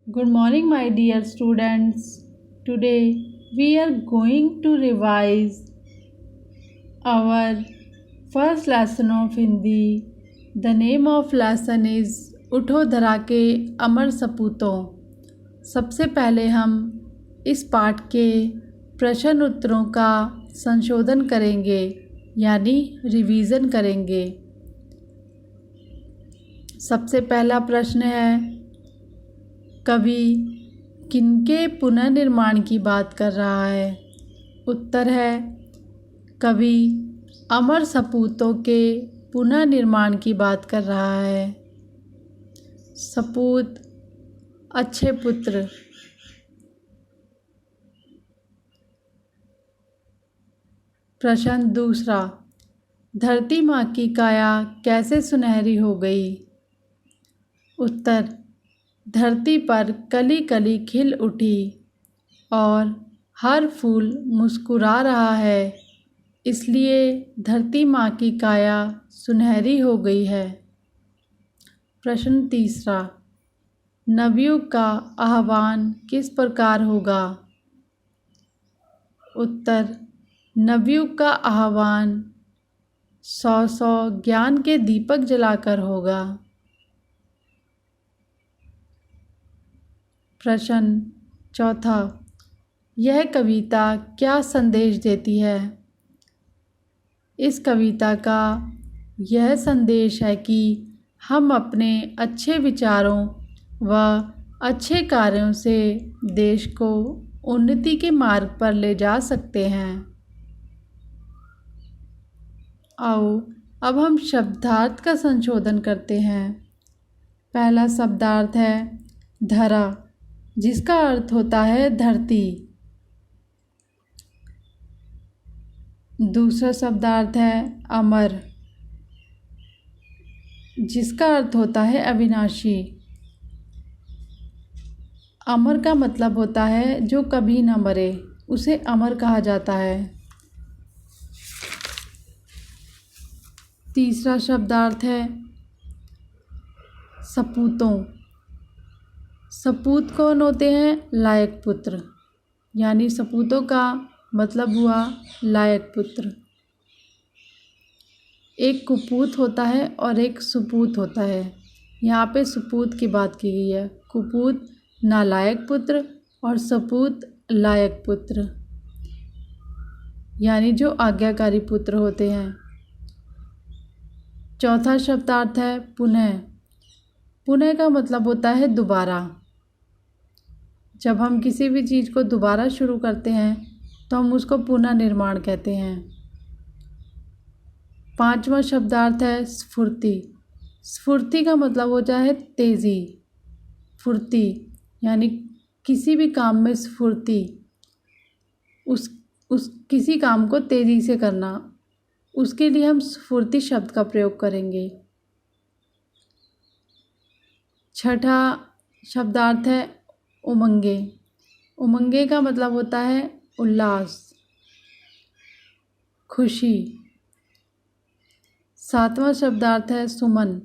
Good morning, my dear students. Today we are going to revise our first lesson of Hindi. The name of lesson is उठो धरा के अमर सपूतों। सबसे पहले हम इस पाठ के प्रश्न उत्तरों का संशोधन करेंगे यानी रिवीजन करेंगे। सबसे पहला प्रश्न है, कवि किनके पुनर्निर्माण की बात कर रहा है? उत्तर है, कवि अमर सपूतों के पुनर्निर्माण की बात कर रहा है। सपूत अच्छे पुत्र। प्रश्न दूसरा, धरती माँ की काया कैसे सुनहरी हो गई? उत्तर, धरती पर कली कली खिल उठी और हर फूल मुस्कुरा रहा है, इसलिए धरती माँ की काया सुनहरी हो गई है। प्रश्न तीसरा, नवयुग का आह्वान किस प्रकार होगा? उत्तर, नवयुग का आह्वान 100 ज्ञान के दीपक जलाकर होगा। प्रश्न चौथा, यह कविता क्या संदेश देती है? इस कविता का यह संदेश है कि हम अपने अच्छे विचारों व अच्छे कार्यों से देश को उन्नति के मार्ग पर ले जा सकते हैं। आओ अब हम शब्दार्थ का संशोधन करते हैं। पहला शब्दार्थ है धरा, जिसका अर्थ होता है धरती। दूसरा शब्दार्थ है अमर, जिसका अर्थ होता है अविनाशी। अमर का मतलब होता है जो कभी न मरे, उसे अमर कहा जाता है। तीसरा शब्दार्थ है सपूतों। सपूत कौन होते हैं? लायक पुत्र, यानी सपूतों का मतलब हुआ लायक पुत्र। एक कुपूत होता है और एक सुपूत होता है। यहाँ पे सुपूत की बात की गई है। कुपूत नालायक पुत्र और सपूत लायक पुत्र, यानी जो आज्ञाकारी पुत्र होते हैं। चौथा शब्दार्थ है पुनः। पुनः का मतलब होता है दोबारा। जब हम किसी भी चीज़ को दोबारा शुरू करते हैं तो हम उसको पुनः निर्माण कहते हैं। पांचवा शब्दार्थ है स्फूर्ति। स्फूर्ति का मतलब होता है तेज़ी, फुर्ती, यानी किसी भी काम में स्फूर्ति, उस किसी काम को तेज़ी से करना, उसके लिए हम स्फूर्ति शब्द का प्रयोग करेंगे। छठा शब्दार्थ है उमंगे। उमंगे का मतलब होता है उल्लास, खुशी। सातवां शब्दार्थ है सुमन।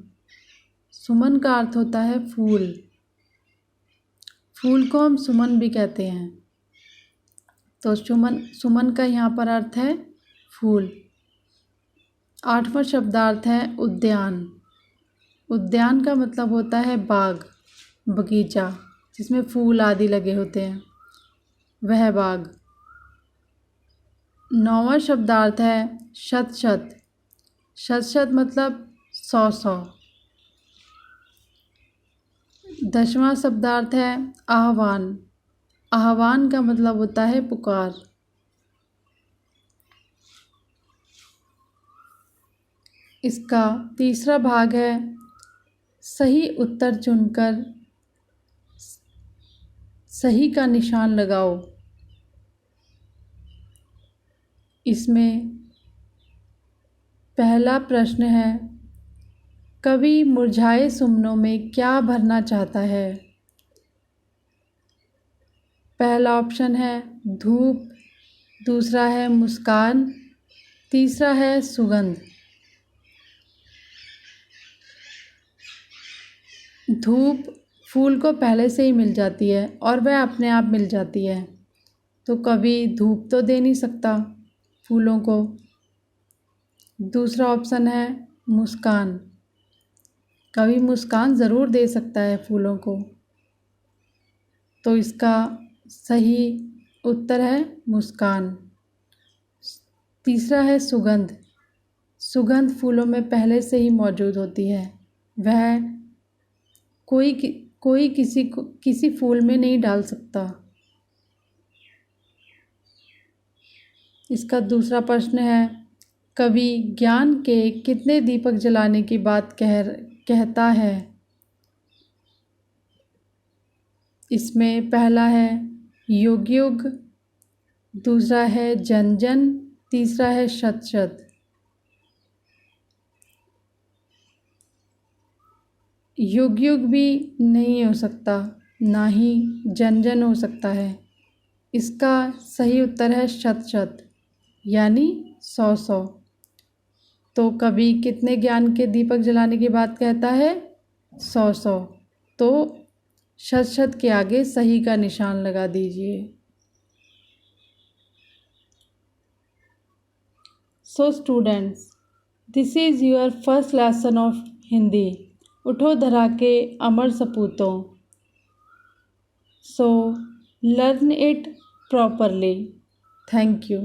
सुमन का अर्थ होता है फूल। फूल को हम सुमन भी कहते हैं, तो सुमन का यहाँ पर अर्थ है फूल। आठवां शब्दार्थ है उद्यान। उद्यान का मतलब होता है बाग, बगीचा, जिसमें फूल आदि लगे होते हैं, वह बाग। नौवां शब्दार्थ है शत शत। शत शत मतलब 100। 10वां शब्दार्थ है आह्वान। आह्वान का मतलब होता है पुकार। इसका तीसरा भाग है सही उत्तर चुनकर सही का निशान लगाओ। इसमें पहला प्रश्न है, कवि मुरझाए सुमनों में क्या भरना चाहता है? पहला ऑप्शन है धूप, दूसरा है मुस्कान, तीसरा है सुगंध। धूप फूल को पहले से ही मिल जाती है और वह अपने आप मिल जाती है, तो कभी धूप तो दे नहीं सकता फूलों को। दूसरा ऑप्शन है मुस्कान, कभी मुस्कान ज़रूर दे सकता है फूलों को, तो इसका सही उत्तर है मुस्कान। तीसरा है सुगंध, सुगंध फूलों में पहले से ही मौजूद होती है, वह कोई किसी फूल में नहीं डाल सकता। इसका दूसरा प्रश्न है, कवि ज्ञान के कितने दीपक जलाने की बात कहता है। इसमें पहला है युग युग, दूसरा है जन जन, तीसरा है शत शत। युग युग भी नहीं हो सकता, ना ही जन जन हो सकता है। इसका सही उत्तर है शत शत, यानी 100। तो कवि कितने ज्ञान के दीपक जलाने की बात कहता है, 100। तो शत शत के आगे सही का निशान लगा दीजिए। So students, this is your first lesson of Hindi, उठो धरा के अमर सपूतों। So learn it properly. Thank you.